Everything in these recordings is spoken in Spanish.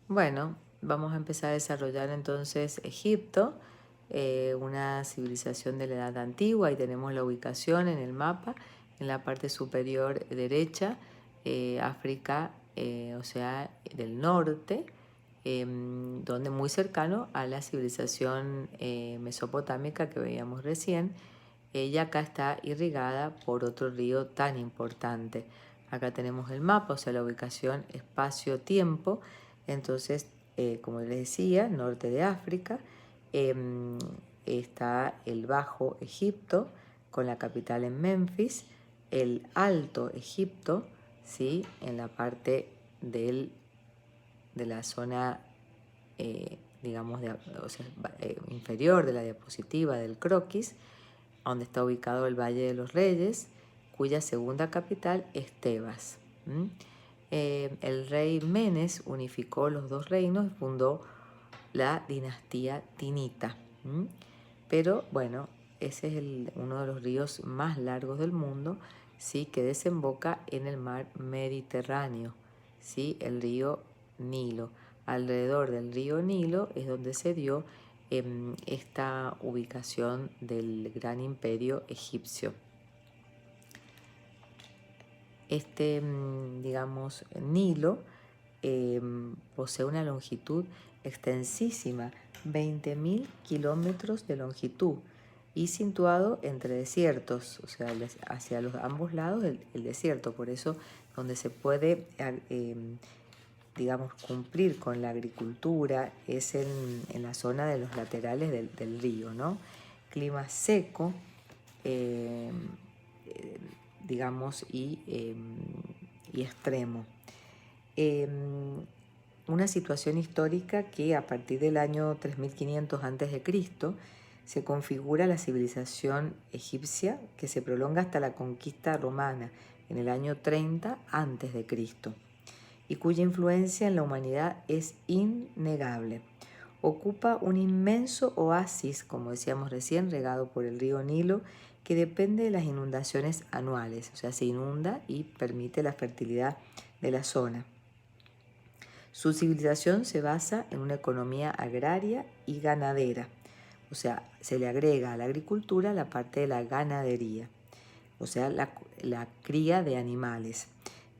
Bueno, vamos a empezar a desarrollar entonces Egipto, una civilización de la Edad Antigua. Ahí tenemos la ubicación en el mapa, en la parte superior derecha, África, o sea, del norte, donde muy cercano a la civilización mesopotámica que veíamos recién. Ella acá está irrigada por otro río tan importante. Acá tenemos el mapa, o sea, la ubicación espacio-tiempo. Entonces, como les decía, norte de África, está el Bajo Egipto, con la capital en Memphis, el Alto Egipto, ¿sí? En la parte de la zona, digamos, o sea, inferior de la diapositiva del croquis, donde está ubicado el Valle de los Reyes, cuya segunda capital es Tebas. El rey Menes unificó los dos reinos y fundó la dinastía tinita. Pero bueno, ese es uno de los ríos más largos del mundo, ¿sí? Que desemboca en el mar Mediterráneo, ¿sí? El río Nilo. Alrededor del río Nilo es donde se dio esta ubicación del gran imperio egipcio. Digamos, Nilo posee una longitud extensísima, 20.000 kilómetros de longitud, y situado entre desiertos, o sea, hacia ambos lados el desierto. Por eso, donde se puede, digamos, cumplir con la agricultura es en la zona de los laterales del río, ¿no? Clima seco, eh, digamos, y extremo. Una situación histórica que a partir del año 3500 a.C. se configura la civilización egipcia, que se prolonga hasta la conquista romana en el año 30 a.C., y cuya influencia en la humanidad es innegable. Ocupa un inmenso oasis, como decíamos recién, regado por el río Nilo, que depende de las inundaciones anuales, o sea, se inunda y permite la fertilidad de la zona. Su civilización se basa en una economía agraria y ganadera, o sea, se le agrega a la agricultura la parte de la ganadería, o sea, la cría de animales.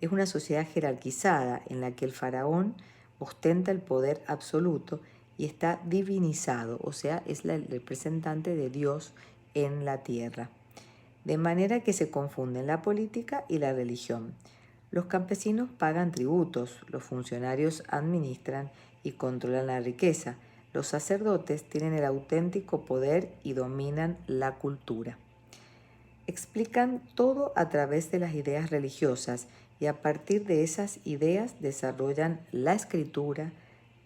Es una sociedad jerarquizada en la que el faraón ostenta el poder absoluto y está divinizado, o sea, es el representante de Dios en la tierra. De manera que se confunden la política y la religión. Los campesinos pagan tributos, los funcionarios administran y controlan la riqueza, los sacerdotes tienen el auténtico poder y dominan la cultura. Explican todo a través de las ideas religiosas y a partir de esas ideas desarrollan la escritura,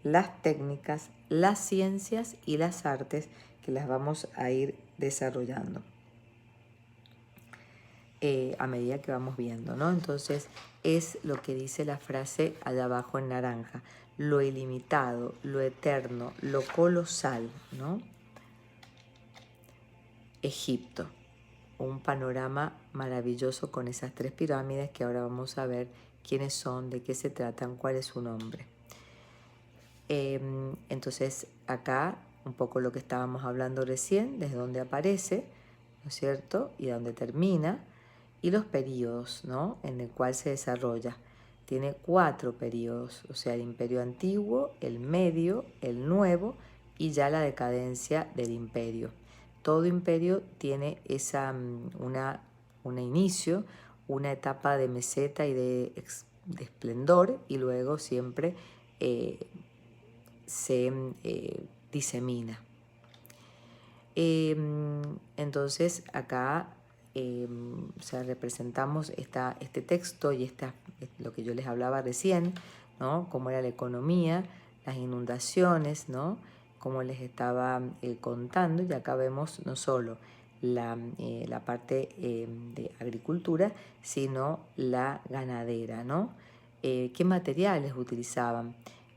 las técnicas, las ciencias y las artes que las vamos a ir desarrollando a medida que vamos viendo, ¿no? Entonces es lo que dice la frase allá abajo en naranja: lo ilimitado, lo eterno, lo colosal, ¿no? Egipto, un panorama maravilloso con esas tres pirámides que ahora vamos a ver quiénes son, de qué se tratan, cuál es su nombre. Entonces acá un poco lo que estábamos hablando recién, desde dónde aparece, ¿no es cierto? Y dónde termina, y los periodos, ¿no? En el cual se desarrolla. Tiene 4 periodos, o sea, el imperio antiguo, el medio, el nuevo y ya la decadencia del imperio. Todo imperio tiene un inicio, una etapa de meseta y de esplendor, y luego siempre se disemina. Entonces acá o sea, representamos este texto y lo que yo les hablaba recién, ¿no? Cómo era la economía, las inundaciones, ¿no? Como les estaba contando, y acá vemos no solo la parte de agricultura, sino la ganadera, ¿no? ¿Qué materiales utilizaban?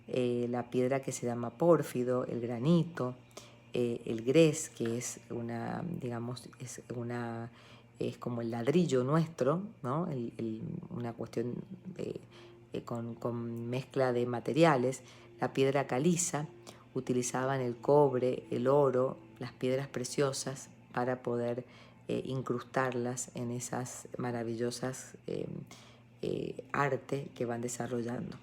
La piedra que se llama pórfido, el granito, el grés, que es digamos, es como el ladrillo nuestro, ¿no? Una cuestión con mezcla de materiales, La piedra caliza, utilizaban el cobre, el oro, las piedras preciosas para poder incrustarlas en esas maravillosas arte que van desarrollando.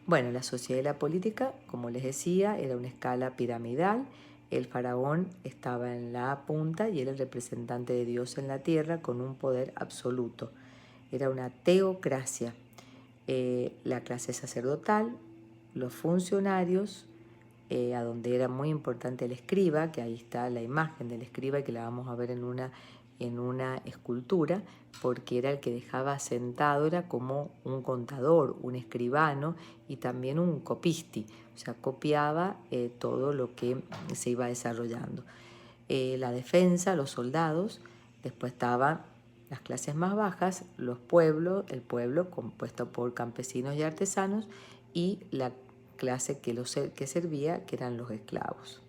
Bueno, la sociedad y la política, como les decía, era una escala piramidal. El faraón estaba en la punta y era el representante de Dios en la tierra con un poder absoluto. Era una teocracia. La clase sacerdotal, los funcionarios, a donde era muy importante el escriba, que ahí está la imagen del escriba y que la vamos a ver en una escultura, porque era el que dejaba sentado, era como un contador, un escribano y también un copisti, o sea, copiaba todo lo que se iba desarrollando. La defensa, los soldados, después estaban las clases más bajas, el pueblo compuesto por campesinos y artesanos, y la clase que servía, que eran los esclavos.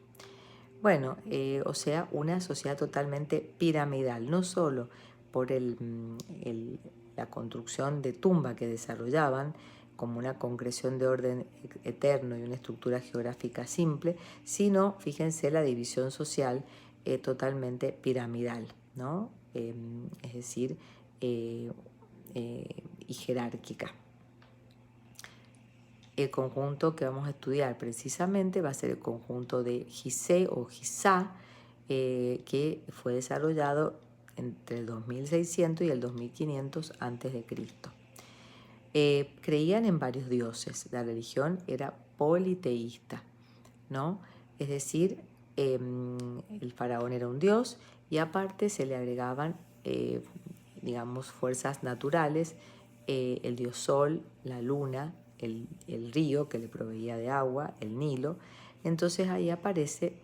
Bueno, o sea, una sociedad totalmente piramidal, no solo por la construcción de tumba que desarrollaban, como una concreción de orden eterno y una estructura geográfica simple, sino, fíjense, la división social totalmente piramidal, ¿no? Es decir, y jerárquica. El conjunto que vamos a estudiar precisamente va a ser el conjunto de Gizeh o Giza, que fue desarrollado entre el 2600 y el 2500 a.C. Creían en varios dioses. La religión era politeísta, ¿no? Es decir, el faraón era un dios y aparte se le agregaban, digamos, fuerzas naturales, el dios sol, la luna, el río que le proveía de agua, el Nilo. Entonces ahí aparece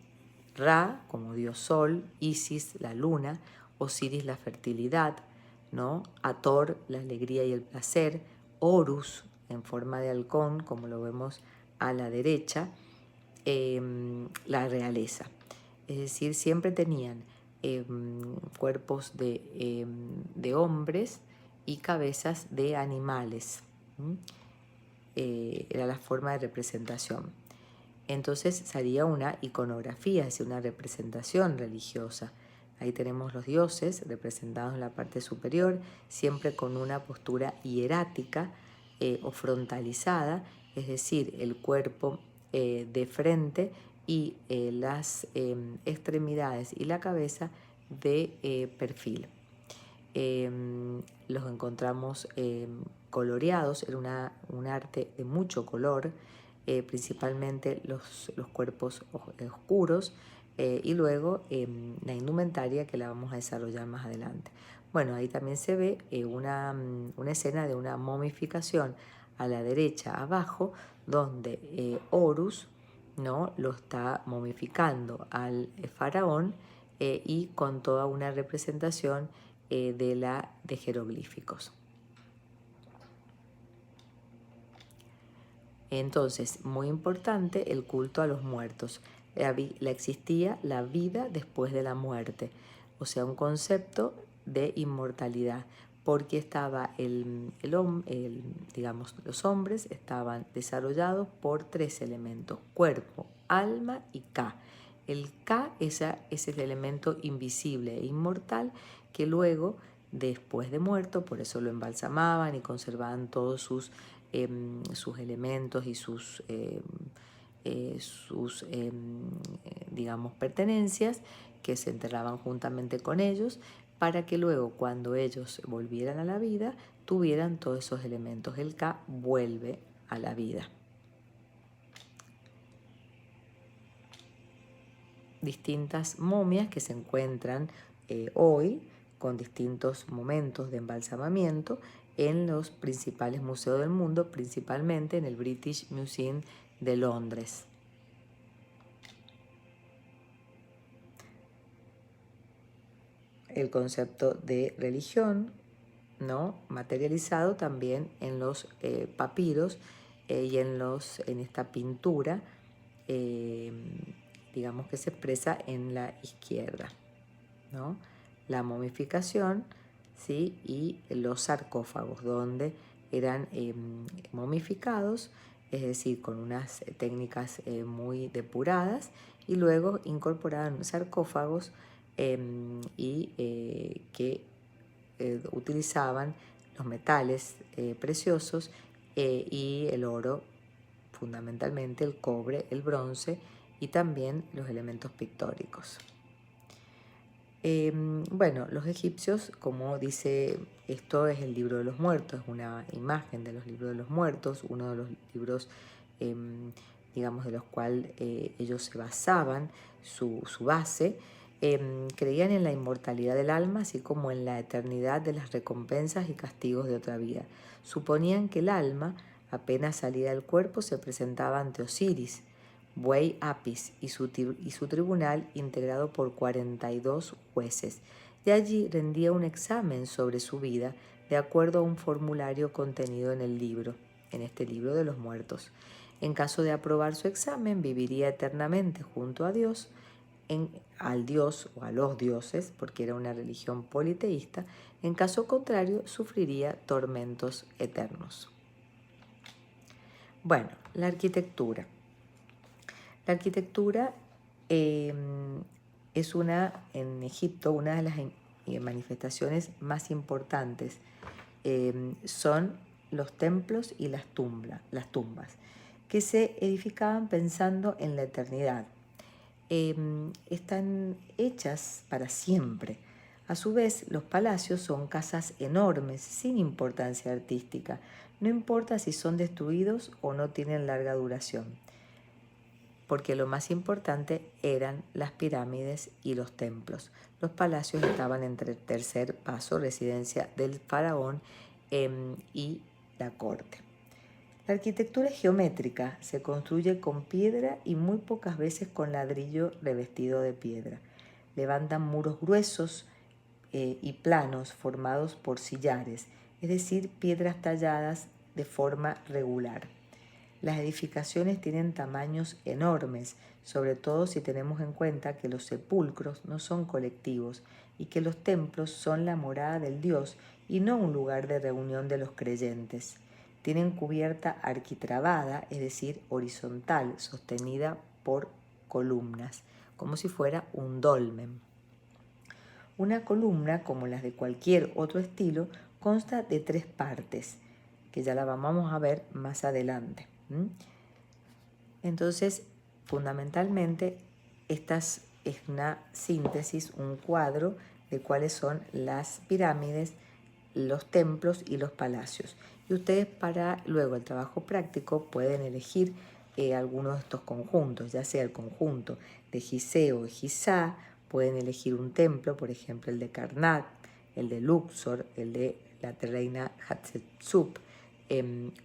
Ra como dios sol, Isis la luna, Osiris la fertilidad, ¿no? Hathor la alegría y el placer, Horus en forma de halcón, como lo vemos a la derecha, la realeza. Es decir, siempre tenían cuerpos de hombres y cabezas de animales. Era la forma de representación. Entonces salía una iconografía, es decir, una representación religiosa. Ahí tenemos los dioses representados en la parte superior, siempre con una postura hierática o frontalizada, es decir, el cuerpo de frente y las extremidades y la cabeza de perfil. Los encontramos coloreados, era un arte de mucho color, principalmente los cuerpos oscuros, y luego la indumentaria que la vamos a desarrollar más adelante. Bueno, ahí también se ve una escena de una momificación a la derecha abajo, donde Horus, ¿no?, lo está momificando al faraón y con toda una representación de jeroglíficos. Entonces, muy importante el culto a los muertos. Existía la vida después de la muerte, o sea, un concepto de inmortalidad, porque estaba digamos, los hombres estaban desarrollados por 3 elementos: cuerpo, alma y Ka. El Ka es el elemento invisible e inmortal que luego, después de muerto, por eso lo embalsamaban y conservaban todos sus elementos y sus digamos, pertenencias, que se enterraban juntamente con ellos, para que luego, cuando ellos volvieran a la vida, tuvieran todos esos elementos. El Ka vuelve a la vida. Distintas momias que se encuentran hoy con distintos momentos de embalsamamiento en los principales museos del mundo, principalmente en el British Museum de Londres. El concepto de religión, ¿no?, materializado también en los papiros y en esta pintura, digamos, que se expresa en la izquierda, ¿no? La momificación, ¿sí?, y los sarcófagos, donde eran momificados, es decir, con unas técnicas muy depuradas, y luego incorporaban sarcófagos que utilizaban los metales preciosos y el oro, fundamentalmente el cobre, el bronce y también los elementos pictóricos. Bueno, los egipcios, como dice, esto es el libro de los muertos, es una imagen de los libros de los muertos, uno de los libros, digamos, de los cuales ellos se basaban, su base. Creían en la inmortalidad del alma, así como en la eternidad de las recompensas y castigos de otra vida. Suponían que el alma, apenas salida del cuerpo, se presentaba ante Osiris, buey Apis, y su tribunal integrado por 42 jueces. De allí rendía un examen sobre su vida de acuerdo a un formulario contenido en este libro de los muertos. En caso de aprobar su examen, viviría eternamente junto a Dios, al dios o a los dioses, porque era una religión politeísta. En caso contrario, sufriría tormentos eternos. Bueno, la arquitectura. La arquitectura es en Egipto, una de las manifestaciones más importantes. Son los templos y las tumbas, que se edificaban pensando en la eternidad. Están hechas para siempre. A su vez, los palacios son casas enormes, sin importancia artística. No importa si son destruidos o no tienen larga duración, porque lo más importante eran las pirámides y los templos. Los palacios estaban entre el tercer paso, residencia del faraón, y la corte. La arquitectura es geométrica, se construye con piedra y muy pocas veces con ladrillo revestido de piedra. Levantan muros gruesos y planos formados por sillares, es decir, piedras talladas de forma regular. Las edificaciones tienen tamaños enormes, sobre todo si tenemos en cuenta que los sepulcros no son colectivos y que los templos son la morada del Dios y no un lugar de reunión de los creyentes. Tienen cubierta arquitrabada, es decir, horizontal, sostenida por columnas, como si fuera un dolmen. Una columna, como las de cualquier otro estilo, consta de 3 partes, que ya la vamos a ver más adelante. Entonces, fundamentalmente, esta es una síntesis, un cuadro de cuáles son las pirámides, los templos y los palacios. Y ustedes, para luego el trabajo práctico, pueden elegir algunos de estos conjuntos, ya sea el conjunto de Gizeh o Giza. Pueden elegir un templo, por ejemplo el de Karnak, el de Luxor, el de la reina Hatshepsut,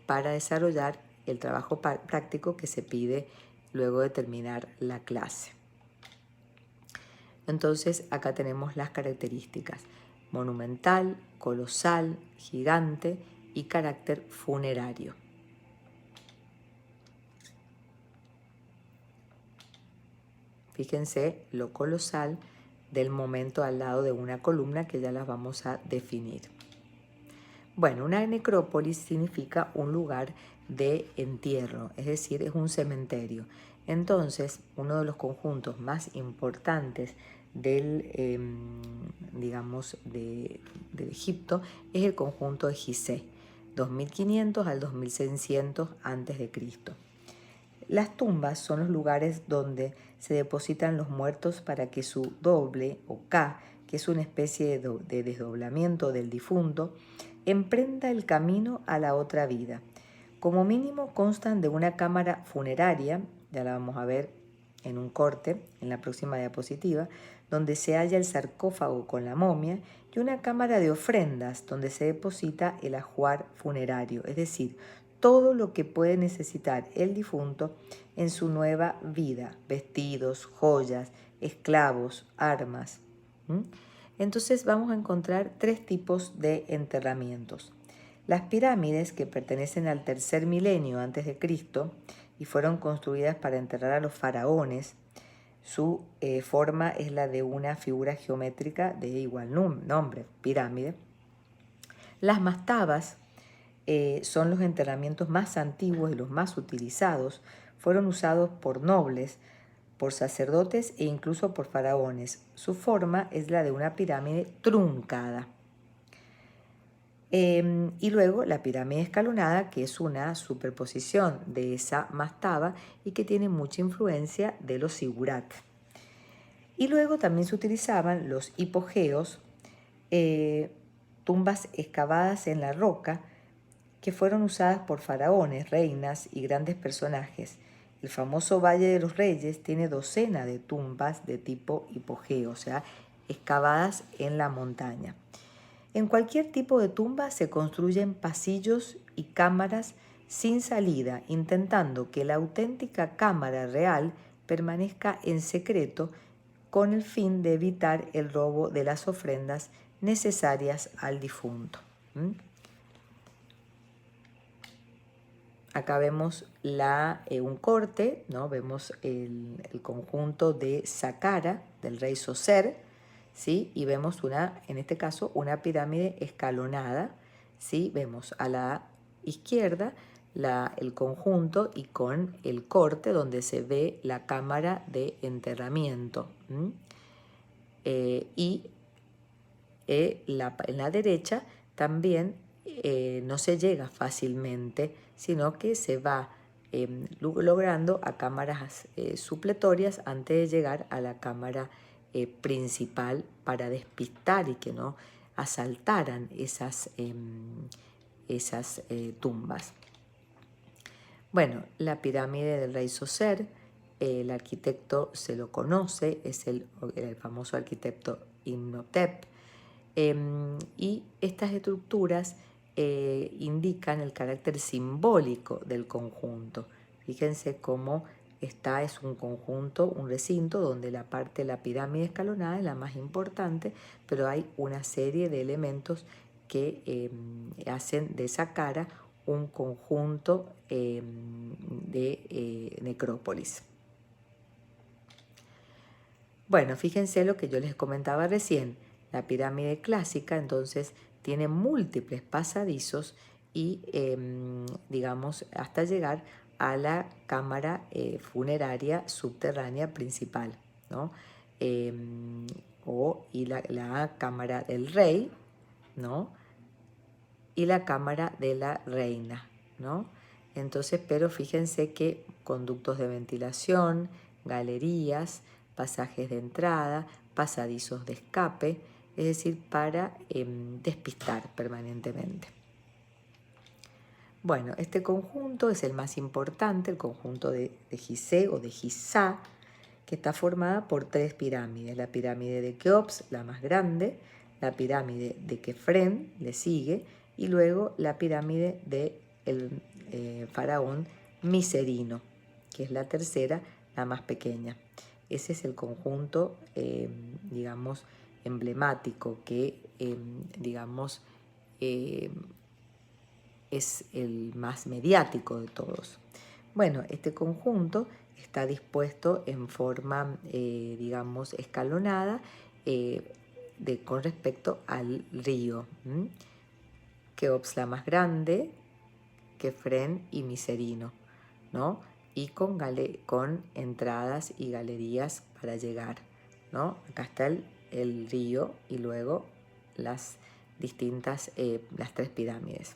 para desarrollar el trabajo práctico que se pide luego de terminar la clase. Entonces acá tenemos las características: monumental, colosal, gigante y carácter funerario. Fíjense lo colosal del momento al lado de una columna, que ya las vamos a definir. Bueno, una necrópolis significa un lugar de entierro, es decir, es un cementerio. Entonces, uno de los conjuntos más importantes del Egipto es el conjunto de Gizeh, 2500 al 2600 a.C. Las tumbas son los lugares donde se depositan los muertos para que su doble o Ka, que es una especie de desdoblamiento del difunto, emprenda el camino a la otra vida. Como mínimo constan de una cámara funeraria, ya la vamos a ver en un corte, en la próxima diapositiva, donde se halla el sarcófago con la momia, y una cámara de ofrendas donde se deposita el ajuar funerario, es decir, todo lo que puede necesitar el difunto en su nueva vida: vestidos, joyas, esclavos, armas. Entonces vamos a encontrar 3 tipos de enterramientos. Las pirámides, que pertenecen al tercer milenio antes de Cristo y fueron construidas para enterrar a los faraones, su forma es la de una figura geométrica de igual nombre, pirámide. Las mastabas son los enterramientos más antiguos y los más utilizados. Fueron usados por nobles, por sacerdotes e incluso por faraones. Su forma es la de una pirámide truncada. Y luego la pirámide escalonada, que es una superposición de esa mastaba y que tiene mucha influencia de los sigurat. Y luego también se utilizaban los hipogeos, tumbas excavadas en la roca, que fueron usadas por faraones, reinas y grandes personajes. El famoso Valle de los Reyes tiene docenas de tumbas de tipo hipogeo, o sea, excavadas en la montaña. En cualquier tipo de tumba se construyen pasillos y cámaras sin salida, intentando que la auténtica cámara real permanezca en secreto con el fin de evitar el robo de las ofrendas necesarias al difunto. Acá vemos un corte, ¿no? Vemos el conjunto de Saqqara del rey Zoser, ¿sí? Y vemos en este caso, una pirámide escalonada, ¿sí? Vemos a la izquierda el conjunto y con el corte donde se ve la cámara de enterramiento. En la derecha también no se llega fácilmente, sino que se va logrando a cámaras supletorias antes de llegar a la cámara principal para despistar y que no asaltaran esas tumbas. Bueno, la pirámide del rey Zoser, el arquitecto se lo conoce, es el famoso arquitecto Imhotep. Y estas estructuras indican el carácter simbólico del conjunto. Fíjense cómo es un conjunto, un recinto donde la parte de la pirámide escalonada es la más importante, pero hay una serie de elementos que hacen de esa cara un conjunto de necrópolis. Bueno, fíjense lo que yo les comentaba recién. La pirámide clásica entonces tiene múltiples pasadizos y digamos hasta llegar a la cámara funeraria subterránea principal, ¿no? Y la cámara del rey, ¿no? Y la cámara de la reina, ¿no? Entonces, pero fíjense que conductos de ventilación, galerías, pasajes de entrada, pasadizos de escape, es decir, para despistar permanentemente. Bueno, este conjunto es el más importante, el conjunto de Gizeh o de Giza, que está formada por 3 pirámides. La pirámide de Keops, la más grande, la pirámide de Kefren, le sigue, y luego la pirámide del faraón Miserino, que es la tercera, la más pequeña. Ese es el conjunto, digamos, emblemático que, digamos, es el más mediático de todos. Bueno, este conjunto está dispuesto en forma, digamos, escalonada con respecto al río. Keops la más grande, Kefren y Miserino, ¿no? Y con entradas y galerías para llegar, ¿no? Acá está el río y luego las distintas, las 3 pirámides.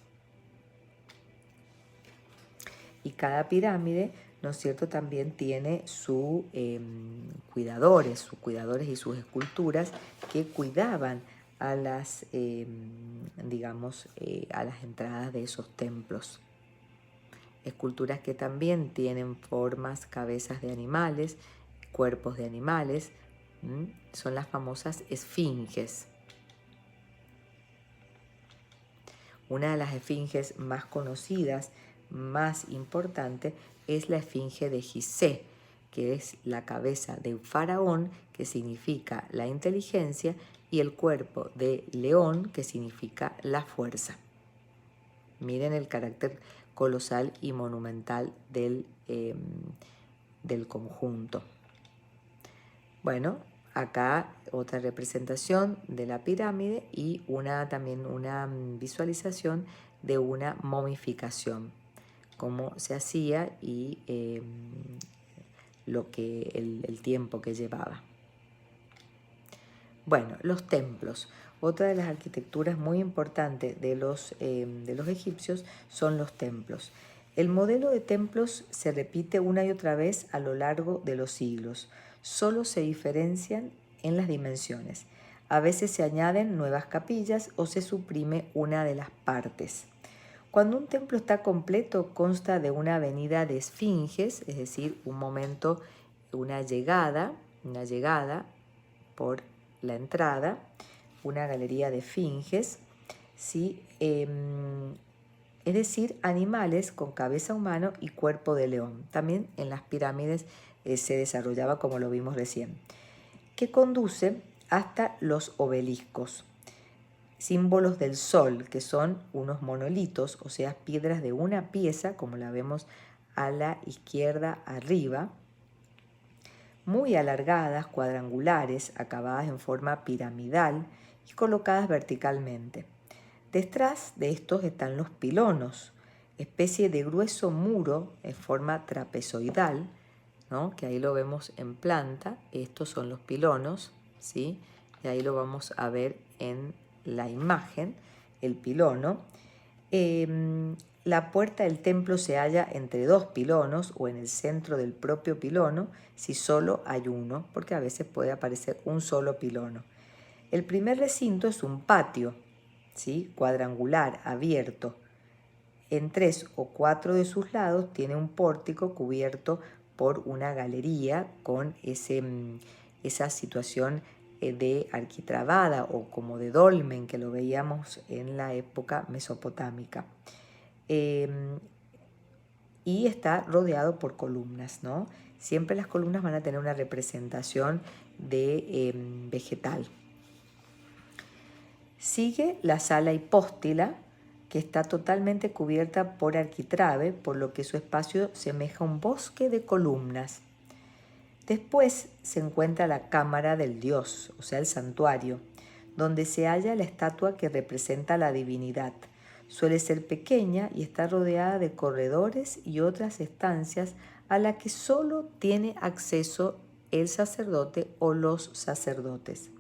Y cada pirámide, ¿no es cierto?, también tiene sus cuidadores y sus esculturas que cuidaban a las, digamos, a las entradas de esos templos. Esculturas que también tienen formas, cabezas de animales, cuerpos de animales, son las famosas esfinges. Una de las esfinges más conocidas, más importante, es la esfinge de Gizeh, que es la cabeza de un faraón, que significa la inteligencia, y el cuerpo de león, que significa la fuerza. Miren el carácter colosal y monumental del conjunto. Bueno, acá otra representación de la pirámide y también una visualización de una momificación, cómo se hacía y el tiempo que llevaba. Bueno, los templos. Otra de las arquitecturas muy importantes de los egipcios son los templos. El modelo de templos se repite una y otra vez a lo largo de los siglos. Solo se diferencian en las dimensiones. A veces se añaden nuevas capillas o se suprime una de las partes. Cuando un templo está completo, consta de una avenida de esfinges, es decir, una llegada por la entrada, una galería de esfinges, ¿sí? Es decir, animales con cabeza humana y cuerpo de león. También en las pirámides se desarrollaba como lo vimos recién, que conduce hasta los obeliscos, símbolos del sol, que son unos monolitos, o sea, piedras de una pieza, como la vemos a la izquierda arriba, muy alargadas, cuadrangulares, acabadas en forma piramidal y colocadas verticalmente. Detrás de estos están los pilonos, especie de grueso muro en forma trapezoidal, ¿no? Que ahí lo vemos en planta. Estos son los pilonos, ¿sí? Y ahí lo vamos a ver en la imagen, el pilono. La puerta del templo se halla entre dos pilonos o en el centro del propio pilono si solo hay uno, porque a veces puede aparecer un solo pilono. El primer recinto es un patio, ¿sí? Cuadrangular, abierto. En 3 o 4 de sus lados tiene un pórtico cubierto por una galería con esa situación de arquitrabada o como de dolmen que lo veíamos en la época mesopotámica. Y está rodeado por columnas, ¿no? Siempre las columnas van a tener una representación de vegetal. Sigue la sala hipóstila, que está totalmente cubierta por arquitrabe, por lo que su espacio semeja un bosque de columnas. Después se encuentra la cámara del dios, o sea, el santuario, donde se halla la estatua que representa a la divinidad. Suele ser pequeña y está rodeada de corredores y otras estancias a las que solo tiene acceso el sacerdote o los sacerdotes.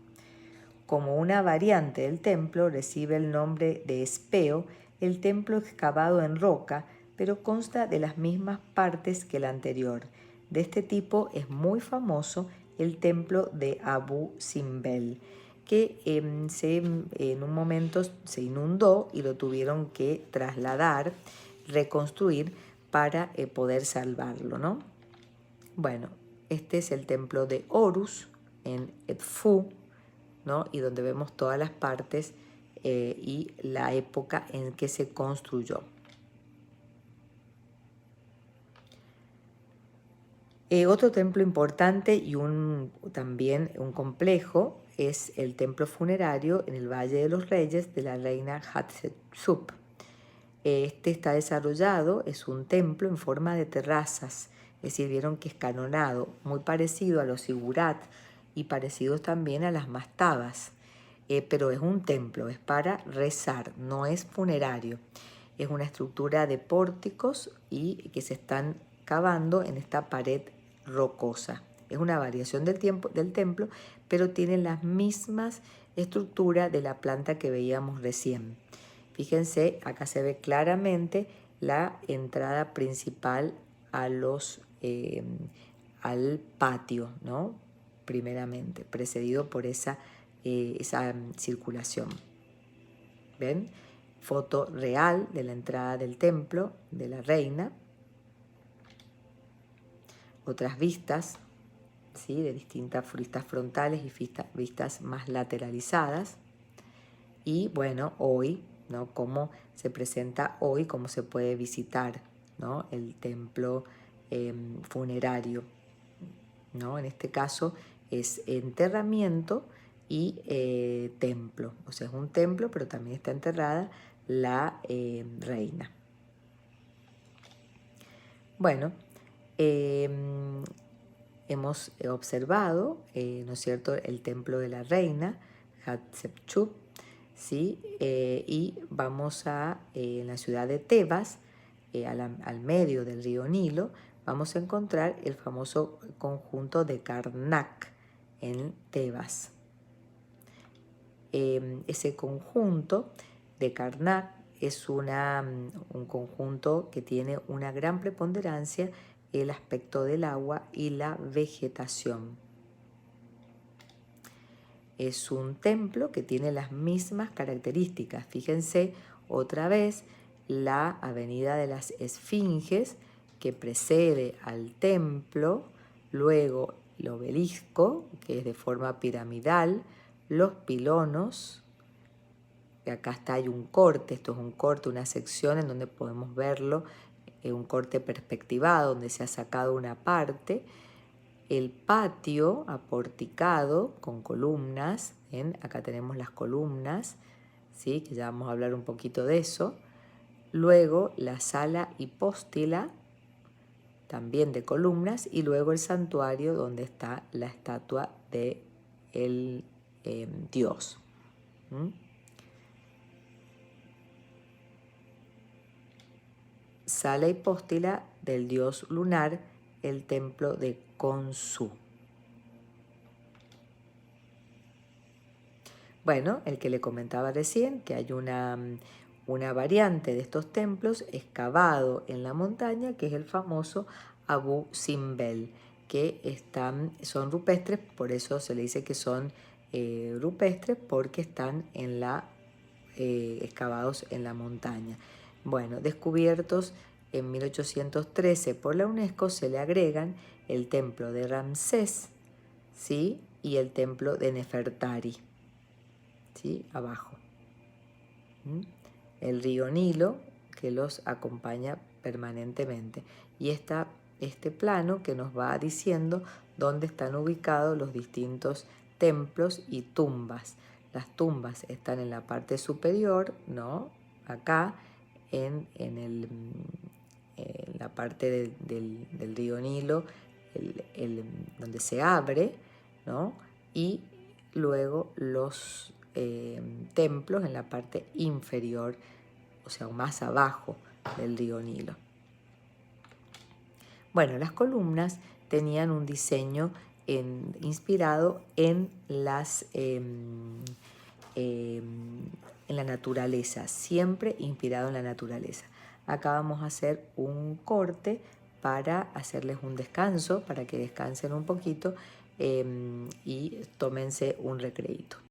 Como una variante del templo, recibe el nombre de espeo el templo excavado en roca, pero consta de las mismas partes que el anterior. De este tipo es muy famoso el templo de Abu Simbel, que en un momento se inundó y lo tuvieron que trasladar, reconstruir para poder salvarlo, ¿no? Bueno, este es el templo de Horus en Edfu, ¿no? Y donde vemos todas las partes y la época en que se construyó. Otro templo importante y también un complejo es el templo funerario en el Valle de los Reyes de la reina Hatshepsut. Este está desarrollado, es un templo en forma de terrazas, es decir, vieron que es canonado, muy parecido a los sigurat y parecidos también a las mastabas, pero es un templo, es para rezar, no es funerario. Es una estructura de pórticos y que se están cavando en esta pared rocosa. Es una variación del templo, pero tiene las mismas estructuras de la planta que veíamos recién. Fíjense, acá se ve claramente la entrada principal al patio, ¿no? Primeramente, precedido por esa circulación. ¿Ven? Foto real de la entrada del templo de la reina. Otras vistas, ¿sí? De distintas vistas frontales y vistas más lateralizadas. Y bueno, hoy, ¿no? Cómo se presenta hoy, cómo se puede visitar, ¿no? El templo funerario, ¿no? En este caso es enterramiento y templo. O sea, es un templo, pero también está enterrada la reina. Bueno, hemos observado, ¿no es cierto?, el templo de la reina Hatshepsut, ¿sí? Y vamos en la ciudad de Tebas, al medio del río Nilo, vamos a encontrar el famoso conjunto de Karnak en Tebas. Ese conjunto de Karnak es un conjunto que tiene una gran preponderancia el aspecto del agua y la vegetación. Es un templo que tiene las mismas características. Fíjense otra vez la avenida de las Esfinges que precede al templo, luego el obelisco, que es de forma piramidal, los pilonos, que acá hay un corte, esto es un corte, una sección en donde podemos verlo, un corte perspectivado donde se ha sacado una parte, el patio aporticado con columnas, ¿ven? Acá tenemos las columnas, ¿sí? Que ya vamos a hablar un poquito de eso. Luego la sala hipóstila, también de columnas, y luego el santuario donde está la estatua de el dios. Sala hipóstila del dios lunar, el templo de Khonsu. Bueno, el que le comentaba recién, que hay una variante de estos templos excavado en la montaña, que es el famoso Abu Simbel, que son rupestres, por eso se le dice que son rupestres, porque están excavados en la montaña. Bueno, descubiertos en 1813 por la UNESCO, se le agregan el templo de Ramsés, ¿sí? Y el templo de Nefertari, ¿sí? Abajo. El río Nilo, que los acompaña permanentemente. Y este plano que nos va diciendo dónde están ubicados los distintos templos y tumbas. Las tumbas están en la parte superior, ¿no? Acá, en la parte del río Nilo, donde se abre, ¿no? Y luego los templos en la parte inferior, o sea, más abajo del río Nilo. Bueno, las columnas tenían un diseño inspirado en la naturaleza, siempre inspirado en la naturaleza. Acá vamos a hacer un corte para hacerles un descanso, para que descansen un poquito y tómense un recreíto.